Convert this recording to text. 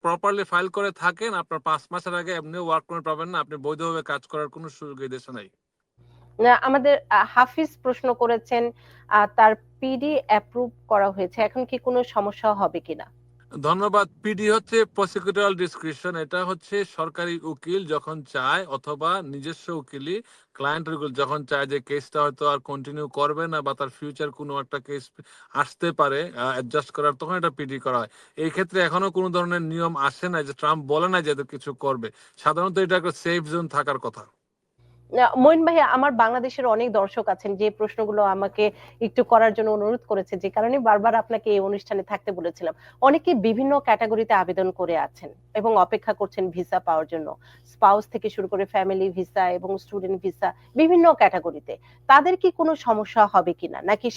Properly file করে থাকেন, আপনার ৫ মাসের আগে এমনিও ওয়ার্ক পারমিট পাবেন না। আপনি বৈধভাবে কাজ করার কোনো সুযোগ এই দেশে নাই। আমাদের হাফিজ প্রশ্ন করেছেন, তার পিডি অ্যাপ্রুভ করা হয়েছে, এখন কি কোনো সমস্যা হবে কিনা? ধন্যবাদ। পিডি হচ্ছে প্রসিকিউটরাল ডিসক্রিপশন। এটা হচ্ছে সরকারি উকিল যখন চায় অথবা নিজস্ব উকিলই ক্লায়েন্টের উকিল যখন চায় যে কেসটা হয়তো আর কন্টিনিউ করবে না বা তার ফিউচার কোনো একটা কেস আসতে পারে অ্যাডজাস্ট করার, তখন এটা পিডি করা হয়। এই ক্ষেত্রে এখনো কোনো ধরনের নিয়ম আসে না যে ট্রাম্প বলে না যে এদের কিছু করবে। সাধারণত এটা একটা সেফ জোন থাকার কথা। মঈন ভাইয়া, আমার বাংলাদেশের অনেক দর্শক আছেন যে প্রশ্নগুলো আমাকে একটু করার জন্য অনুরোধ করেছে, যে কারণে বারবার আপনাকে এই অনুষ্ঠানে থাকতে বলেছিলাম। অনেকে বিভিন্ন ক্যাটাগরিতে আবেদন করে আছেন এবং অপেক্ষা করছেন ভিসা পাওয়ার জন্য, স্পাউস থেকে শুরু করে ফ্যামিলি ভিসা এবং স্টুডেন্ট ভিসা, বিভিন্ন ক্যাটাগরিতে। তাদের কি কোনো সমস্যা হবে কিনা, নাকি